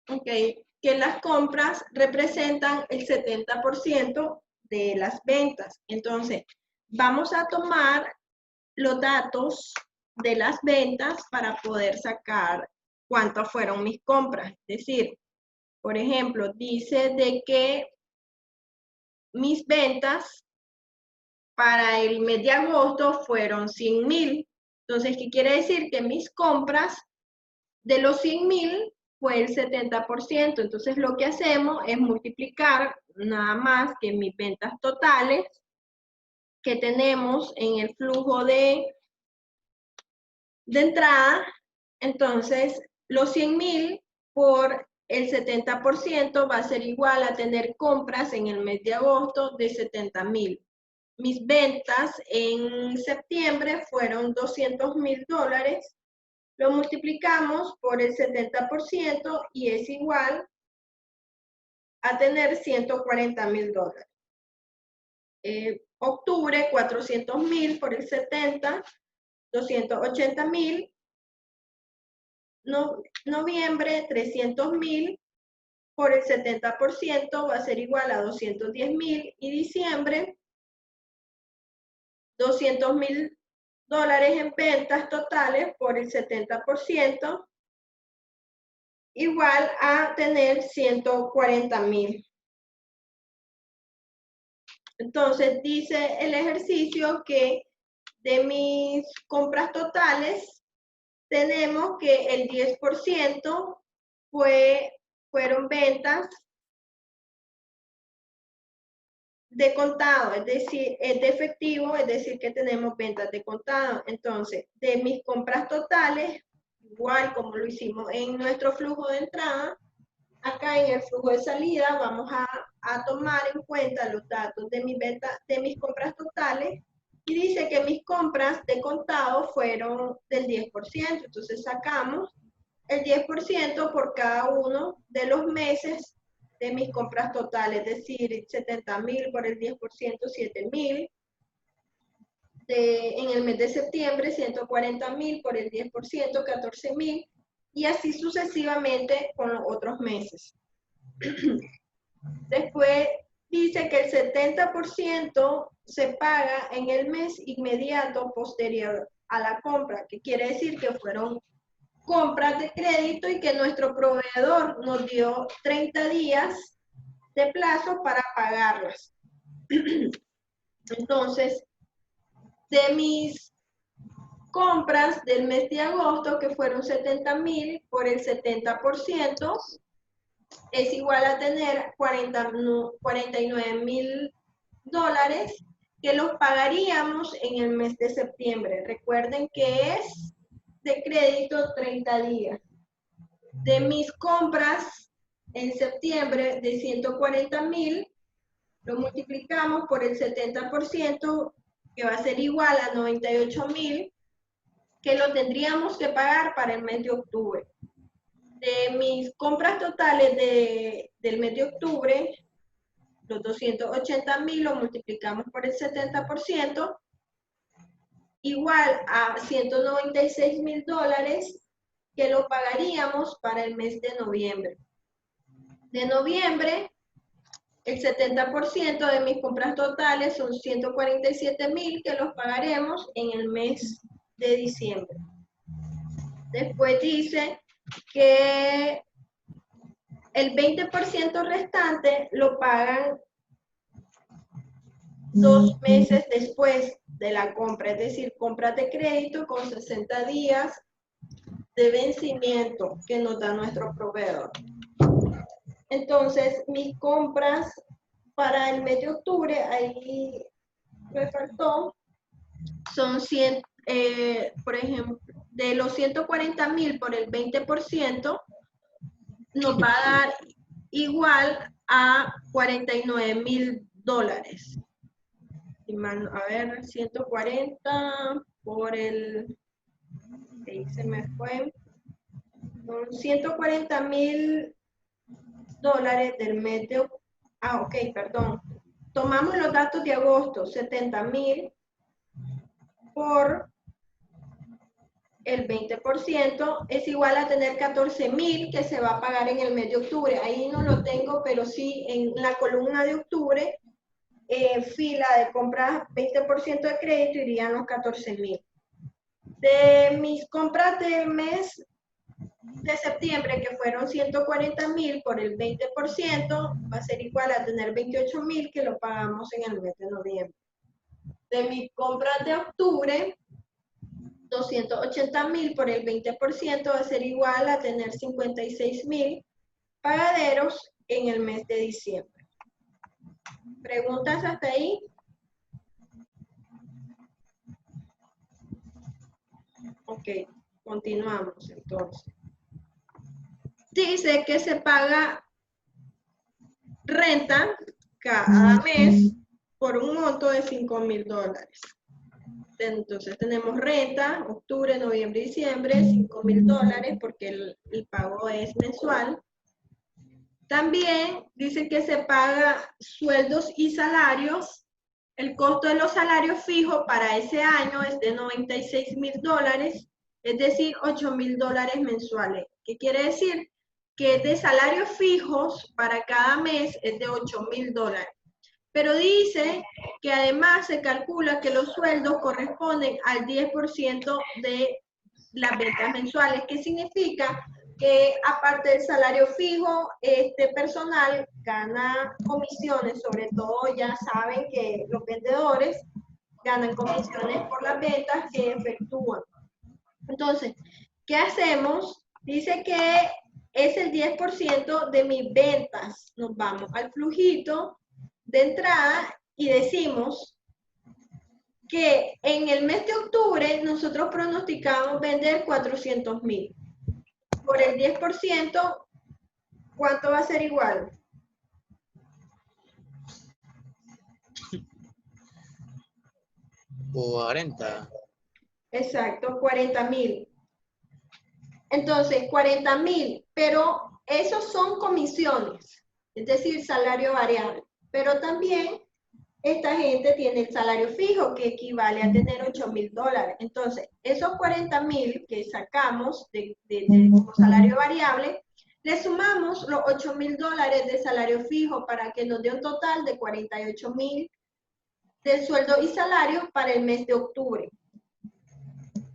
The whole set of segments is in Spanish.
ok, que las compras representan el 70% de las ventas. Entonces, vamos a tomar los datos de las ventas para poder sacar cuántas fueron mis compras. Es decir, por ejemplo, dice de que mis ventas para el mes de agosto fueron 100,000. Entonces, ¿qué quiere decir? Que mis compras de los 100,000 fue el 70%. Entonces, lo que hacemos es multiplicar nada más que mis ventas totales que tenemos en el flujo de entrada. Entonces, los 100,000 por el 70% va a ser igual a tener compras en el mes de agosto de 70,000. Mis ventas en septiembre fueron $200,000. Lo multiplicamos por el 70% y es igual a tener $140,000. Octubre, 400,000 por el 70, 280,000. Noviembre, 300,000 por el 70% va a ser igual a 210,000. Y diciembre, $200,000 en ventas totales por el 70%, igual a tener 140,000. Entonces dice el ejercicio que de mis compras totales tenemos que el 10% fueron ventas de contado, es decir, es de efectivo, es decir, que tenemos ventas de contado. Entonces, de mis compras totales, igual como lo hicimos en nuestro flujo de entrada, acá en el flujo de salida vamos a tomar en cuenta los datos de mis compras totales, y dice que mis compras de contado fueron del 10%. Entonces sacamos el 10% por cada uno de los meses de mis compras totales, es decir, 70,000 por el 10%, 7,000. En el mes de septiembre, 140,000 por el 10%, 14,000, y así sucesivamente con los otros meses. Después dice que el 70% se paga en el mes inmediato posterior a la compra, que quiere decir que fueron compras de crédito y que nuestro proveedor nos dio 30 días de plazo para pagarlas. Entonces, de mis compras del mes de agosto, que fueron 70,000 por el 70%, es igual a tener $49,000 que los pagaríamos en el mes de septiembre. Recuerden que es de crédito 30 días. De mis compras en septiembre de 140,000, lo multiplicamos por el 70%, que va a ser igual a 98,000, que lo tendríamos que pagar para el mes de octubre. De mis compras totales del mes de octubre, los 280,000 lo multiplicamos por el 70%, igual a $196,000, que lo pagaríamos para el mes de noviembre. De noviembre, el 70% de mis compras totales son 147,000, que los pagaremos en el mes de diciembre. Después dice que el 20% restante lo pagan 2 meses después de la compra, es decir, compras de crédito con 60 días de vencimiento que nos da nuestro proveedor. Entonces, mis compras para el mes de octubre, ahí me faltó, son 100, por ejemplo, de los 140,000 por el 20%, nos va a dar igual a $49,000. A ver, 140 por el, ahí se me fue, son $140,000 del mes de, ok, perdón. Tomamos los datos de agosto, 70,000 por el 20% es igual a tener 14.000 que se va a pagar en el mes de octubre. Ahí no lo tengo, pero sí en la columna de octubre, fila de compras 20% de crédito irían los 14.000. De mis compras del mes de septiembre, que fueron 140.000 por el 20%, va a ser igual a tener 28.000 que lo pagamos en el mes de noviembre. De mis compras de octubre, 280.000 por el 20% va a ser igual a tener 56.000 pagaderos en el mes de diciembre. ¿Preguntas hasta ahí? Ok, continuamos entonces. Dice que se paga renta cada mes por un monto de $5.000. Entonces tenemos renta, octubre, noviembre y diciembre, $5.000 porque el pago es mensual. También dice que se paga sueldos y salarios. El costo de los salarios fijos para ese año es de $96.000, es decir, $8.000 mensuales. ¿Qué quiere decir? Que de salarios fijos para cada mes es de $8.000. Pero dice que además se calcula que los sueldos corresponden al 10% de las ventas mensuales. ¿Qué significa? Que aparte del salario fijo, este personal gana comisiones, sobre todo ya saben que los vendedores ganan comisiones por las ventas que efectúan. Entonces, ¿qué hacemos? Dice que es el 10% de mis ventas. Nos vamos al flujito de entrada y decimos que en el mes de octubre nosotros pronosticamos vender 400.000. Por el 10%, ¿cuánto va a ser igual? $40. Exacto, 40.000. Entonces, 40.000, pero esos son comisiones, es decir, salario variable. Pero también esta gente tiene el salario fijo, que equivale a tener $8.000. Entonces, esos 40.000 que sacamos como salario variable, le sumamos los $8.000 de salario fijo para que nos dé un total de 48.000 de sueldo y salario para el mes de octubre.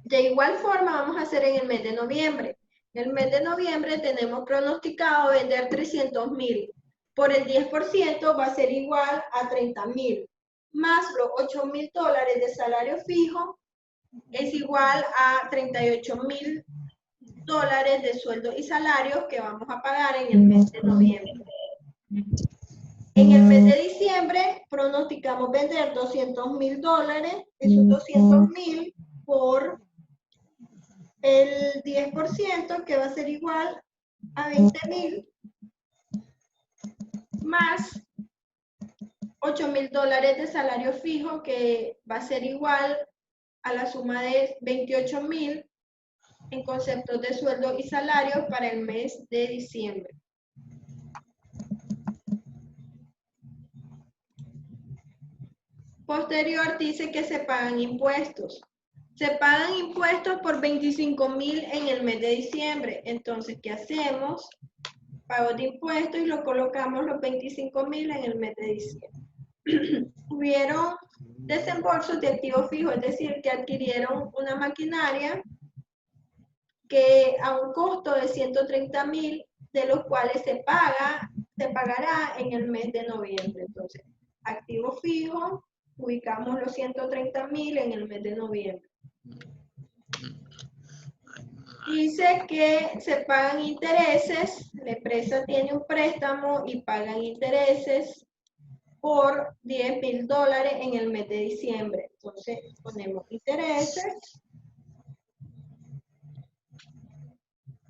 De igual forma vamos a hacer en el mes de noviembre. En el mes de noviembre tenemos pronosticado vender 300.000. Por el 10% va a ser igual a 30.000. Más los $8.000 de salario fijo es igual a $38.000 de sueldo y salarios que vamos a pagar en el mes de noviembre. En el mes de diciembre pronosticamos vender $200.000. Esos 200.000 por el 10%, que va a ser igual a 20.000, más $8.000 de salario fijo, que va a ser igual a la suma de 28.000 en conceptos de sueldo y salario para el mes de diciembre. Posterior dice que se pagan impuestos. Se pagan impuestos por 25.000 en el mes de diciembre. Entonces, ¿qué hacemos? Pago de impuestos y lo colocamos los 25.000 en el mes de diciembre. Hubieron desembolsos de activo fijo, es decir, que adquirieron una maquinaria que a un costo de 130.000, de los cuales se pagará en el mes de noviembre. Entonces, activo fijo, ubicamos los 130.000 en el mes de noviembre. Dice que se pagan intereses, la empresa tiene un préstamo y pagan intereses por $10.000 en el mes de diciembre. Entonces ponemos intereses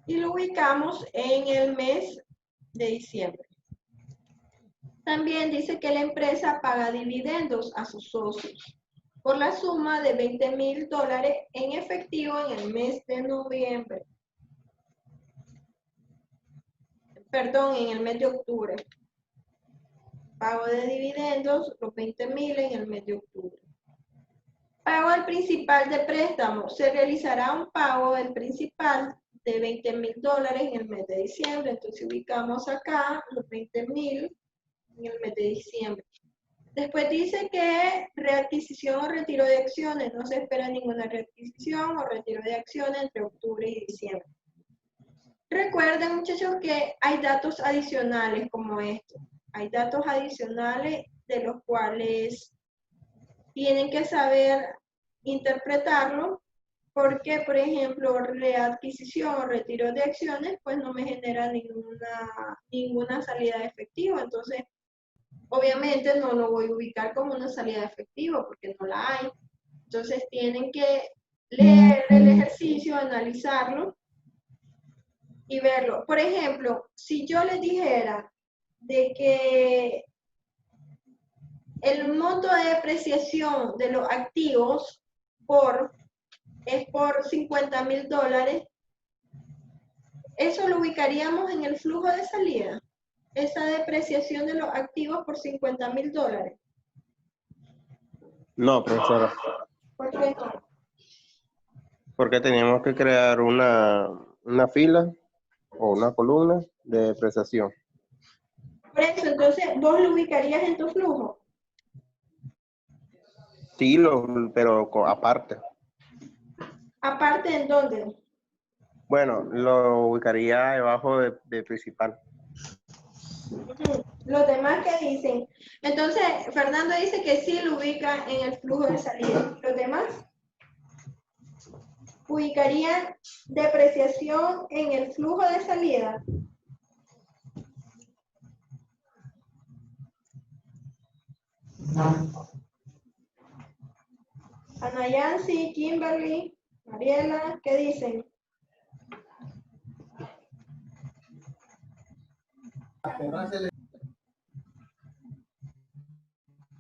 y lo ubicamos en el mes de diciembre. También dice que la empresa paga dividendos a sus socios por la suma de $20.000 en efectivo en el mes de noviembre. Perdón, en el mes de octubre. Pago de dividendos, los $20.000 en el mes de octubre. Pago del principal de préstamo. Se realizará un pago del principal de $20,000 en el mes de diciembre. Entonces ubicamos acá los 20,000 en el mes de diciembre. Después dice que readquisición o retiro de acciones. No se espera ninguna readquisición o retiro de acciones entre octubre y diciembre. Recuerden, muchachos, que hay datos adicionales como estos. Hay datos adicionales de los cuales tienen que saber interpretarlo, porque, por ejemplo, readquisición o retiro de acciones, pues no me genera ninguna salida de efectivo. Entonces, obviamente no lo voy a ubicar como una salida de efectivo, porque no la hay. Entonces, tienen que leer el ejercicio, analizarlo y verlo. Por ejemplo, si yo les dijera de que el monto de depreciación de los activos es por $50,000, eso lo ubicaríamos en el flujo de salida. Esa depreciación de los activos por $50,000. No, profesora, ¿Por qué no? porque teníamos que crear una fila o una columna de depreciación. Por eso, entonces, ¿vos lo ubicarías en tu flujo? Sí, pero aparte. ¿Aparte en dónde? Bueno, lo ubicaría debajo de principal. Los demás que dicen. Entonces, Fernando dice que sí lo ubica en el flujo de salida. ¿Los demás? ¿Ubicarían depreciación en el flujo de salida? Ana Yancy, Kimberly, Mariela, ¿qué dicen?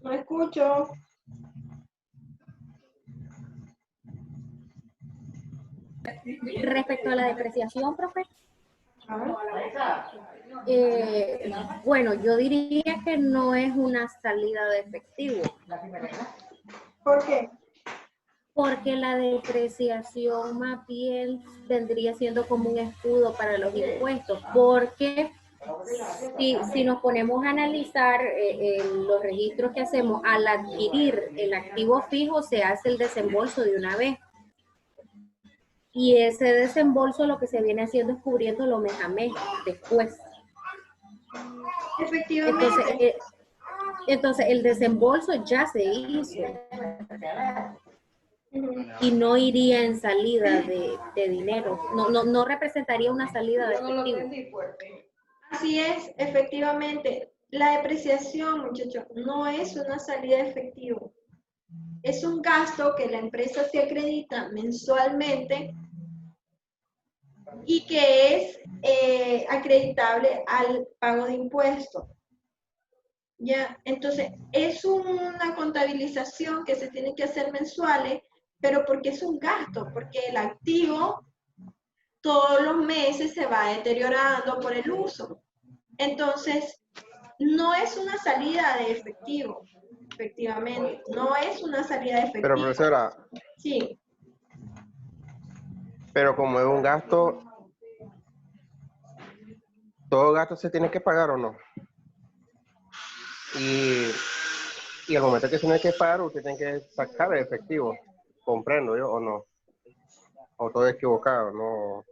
No escucho. Respecto a la depreciación, profe, Ah, bueno, yo diría que no es una salida de efectivo, ¿por qué? porque la depreciación más bien vendría siendo como un escudo para los impuestos, porque si nos ponemos a analizar los registros que hacemos al adquirir el activo fijo, se hace el desembolso de una vez. Y ese desembolso lo que se viene haciendo es cubriéndolo mes a mes después. Efectivamente. Entonces el desembolso ya se hizo y no iría en salida de dinero, no representaría una salida de efectivo. Así es, efectivamente. La depreciación, muchachos, no es una salida de efectivo. Es un gasto que la empresa se acredita mensualmente y que es acreditable al pago de impuestos. Ya, entonces es una contabilización que se tiene que hacer mensuales, pero porque es un gasto, porque el activo todos los meses se va deteriorando por el uso. Entonces, no es una salida de efectivo, efectivamente, no es una salida de efectivo. Pero profesora, Sí. pero como es un gasto, todo gasto se tiene que pagar o no. Y al momento que se tiene que pagar, usted tiene que sacar el efectivo. ¿Comprendo yo o no? O todo equivocado, no.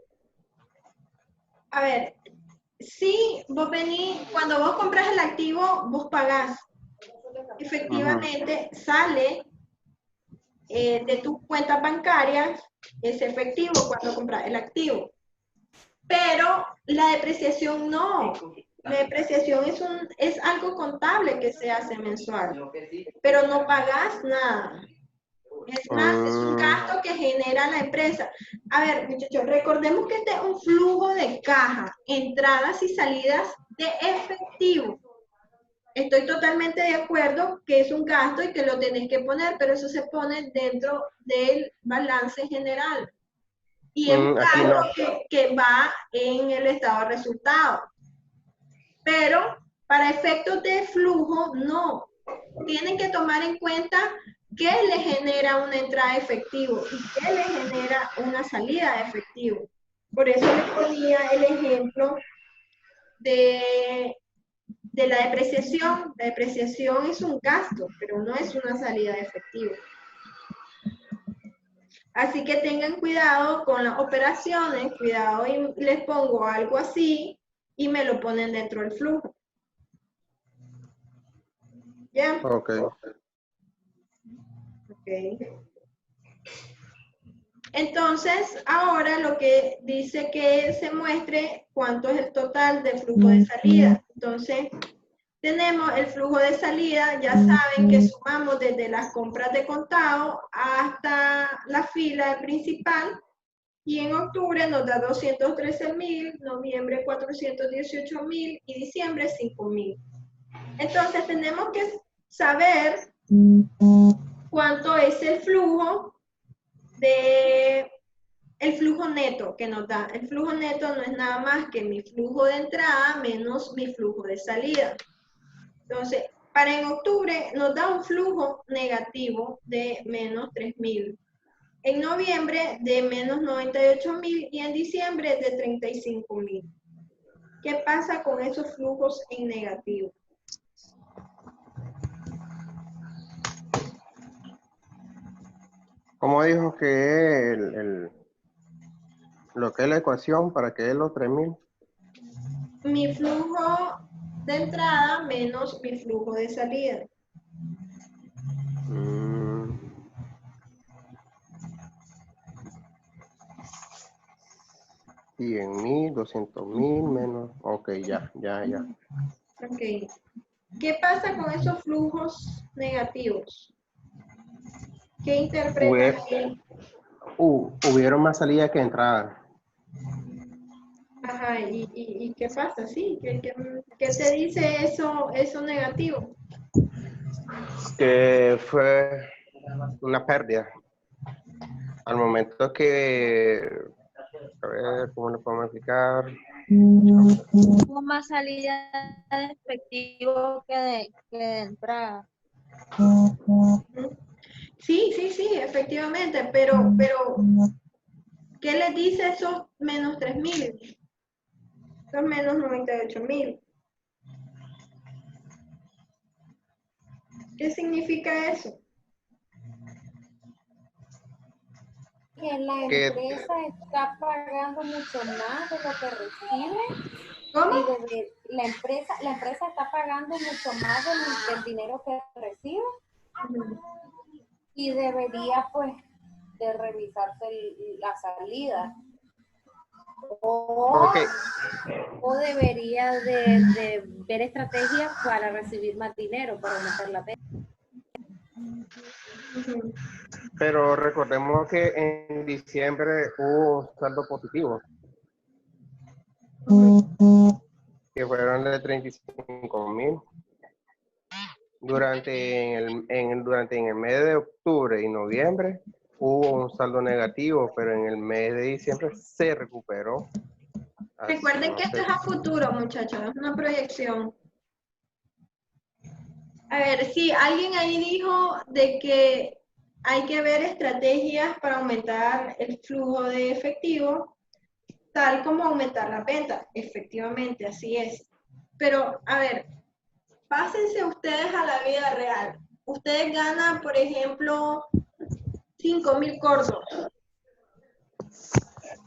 A ver, sí, vos venís, cuando vos compras el activo, vos pagás. Efectivamente, sale de tus cuentas bancarias ese efectivo cuando compras el activo. Pero la depreciación no. La depreciación es algo contable que se hace mensual, pero no pagás nada. Es más, es un gasto que genera la empresa. A ver, muchachos, recordemos que este es un flujo de caja, entradas y salidas de efectivo. Estoy totalmente de acuerdo que es un gasto y que lo tenés que poner, pero eso se pone dentro del balance general. Y es un Aquí gasto no. que va en el estado de resultados. Pero para efectos de flujo, no. Tienen que tomar en cuenta ¿qué le genera una entrada de efectivo y qué le genera una salida de efectivo? Por eso les ponía el ejemplo de la depreciación. La depreciación es un gasto, pero no es una salida de efectivo. Así que tengan cuidado con las operaciones, cuidado y les pongo algo así y me lo ponen dentro del flujo. ¿Ya? Ok. Ok. Entonces, ahora lo que dice que se muestre cuánto es el total de flujo de salida. Entonces, tenemos el flujo de salida, ya saben que sumamos desde las compras de contado hasta la fila principal, y en octubre nos da 213.000, noviembre 418.000 y diciembre 5.000. Entonces tenemos que saber cuánto es el flujo neto que nos da. El flujo neto no es nada más que mi flujo de entrada menos mi flujo de salida. Entonces, para en octubre nos da un flujo negativo de menos 3.000. En noviembre de menos 98.000 y en diciembre de 35.000. ¿Qué pasa con esos flujos en negativo? ¿Cómo dijo que lo que es la ecuación para que es los 3.000? Mi flujo de entrada menos mi flujo de salida. Y en 200.000 menos. Ok, ya. Ok. ¿Qué pasa con esos flujos negativos? ¿Qué interpretan ahí? Hubieron más salidas que entradas. Ajá, ¿y qué pasa? Sí, ¿qué te dice eso negativo? Que fue una pérdida. Al momento que, a ver, ¿cómo lo podemos explicar? Hubo más salida de efectivo que de entrada. Sí, efectivamente, pero ¿qué les dice esos menos 3.000? Esos menos 98.000. ¿Qué significa eso? Que la empresa está pagando mucho más de lo que recibe. ¿Cómo? Y la empresa está pagando mucho más del dinero que recibe y debería pues de revisarse la salida Ok. o debería de ver estrategias para recibir más dinero, para aumentar la venta. Pero recordemos que en diciembre hubo saldo positivo. Que fueron de 35.000. Durante en el mes de octubre y noviembre hubo un saldo negativo, pero en el mes de diciembre se recuperó. Recuerden que esto es a futuro, muchachos, es una proyección. A ver, sí, alguien ahí dijo de que hay que ver estrategias para aumentar el flujo de efectivo, tal como aumentar la venta. Efectivamente, así es. Pero, a ver, pásense ustedes a la vida real. Ustedes ganan, por ejemplo, 5.000 córdobas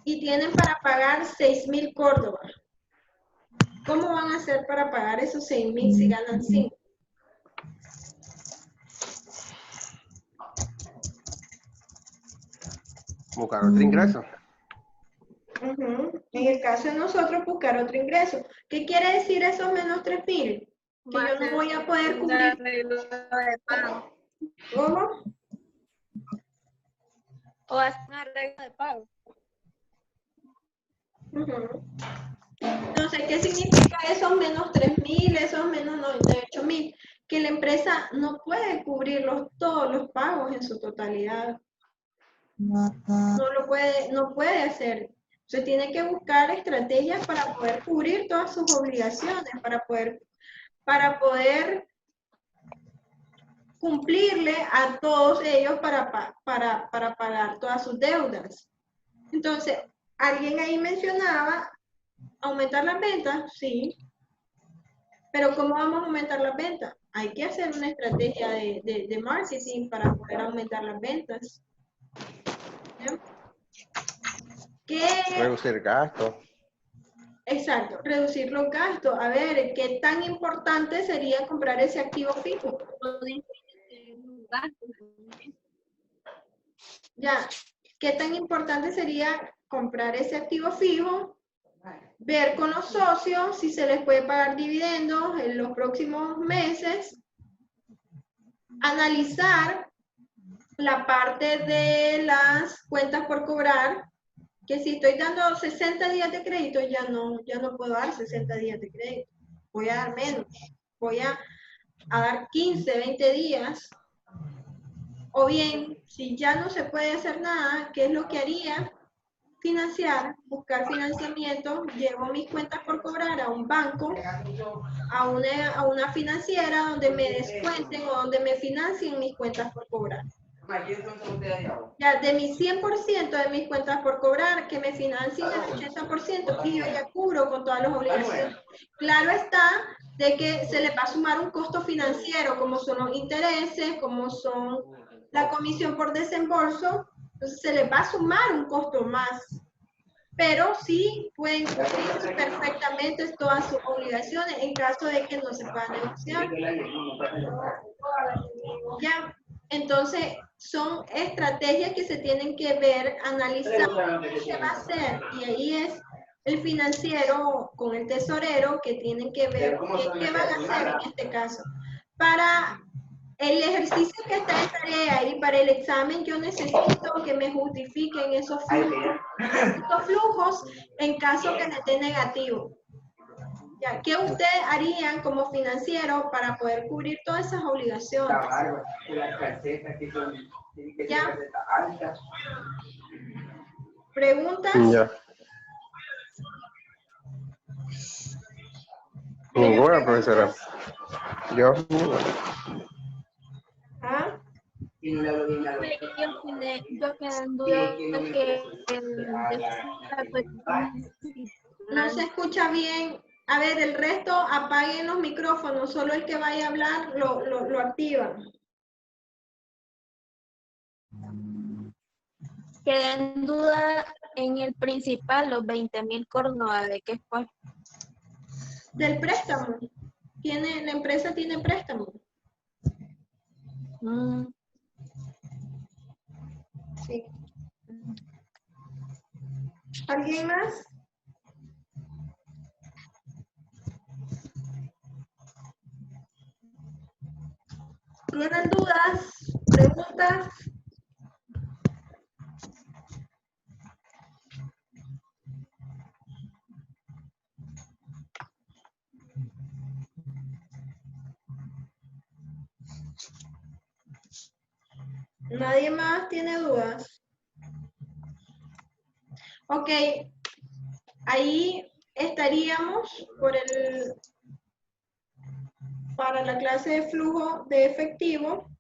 y tienen para pagar 6.000 córdobas. ¿Cómo van a hacer para pagar esos 6.000 si ganan 5? Buscar otro ingreso. En el caso de nosotros, buscar otro ingreso. ¿Qué quiere decir esos menos 3.000? Que yo no voy a poder cubrir. ¿Cómo? O hacer un arreglo de pago. Entonces, ¿qué significa esos menos 3.000, esos menos 98.000? Que la empresa no puede cubrir todos los pagos en su totalidad. No puede hacer. Se tiene que buscar estrategias para poder cubrir todas sus obligaciones, para poder cumplirle a todos ellos para pagar todas sus deudas. Entonces, alguien ahí mencionaba aumentar las ventas, sí. Pero ¿cómo vamos a aumentar las ventas? Hay que hacer una estrategia de marketing para poder aumentar las ventas. ¿Ya? Reducir gastos. Exacto, reducir los gastos. A ver, ¿qué tan importante sería comprar ese activo fijo? Ya, ¿qué tan importante sería comprar ese activo fijo? Ver con los socios si se les puede pagar dividendos en los próximos meses. Analizar la parte de las cuentas por cobrar, que si estoy dando 60 días de crédito, ya no puedo dar 60 días de crédito. Voy a dar menos. Voy a dar 15, 20 días. O bien, si ya no se puede hacer nada, ¿qué es lo que haría? Financiar, buscar financiamiento, llevo mis cuentas por cobrar a un banco, a una financiera donde me descuenten o donde me financien mis cuentas por cobrar. Ya, de mi 100% de mis cuentas por cobrar, que me financien el 80% y yo ya cubro con todas las obligaciones. Claro está de que se le va a sumar un costo financiero, como son los intereses, como son la comisión por desembolso, entonces se les va a sumar un costo más. Pero sí pueden cumplir perfectamente todas sus obligaciones en caso de que no se pueda negociar. Ya, entonces son estrategias que se tienen que ver, analizar qué se va a hacer. Y ahí es el financiero con el tesorero que tienen que ver qué van a hacer en este caso. Para el ejercicio que está en tarea y para el examen yo necesito que me justifiquen esos flujos en caso que les dé negativo. Ya, ¿qué ustedes harían como financiero para poder cubrir todas esas obligaciones? ¿Ya? ¿Preguntas? Ya. Ninguna, profesora. Yo. ¿Ah? Yo quedé en duda de que No se escucha bien. A ver, el resto apaguen los micrófonos, solo el que vaya a hablar lo activan. Quedé en duda en el principal, los 20.000 Córdoba, ¿de qué fue? Del préstamo. La empresa tiene préstamo. Sí. ¿Alguien más? ¿Tienen dudas? ¿Preguntas? ¿Nadie más tiene dudas? Ok, ahí estaríamos para la clase de flujo de efectivo.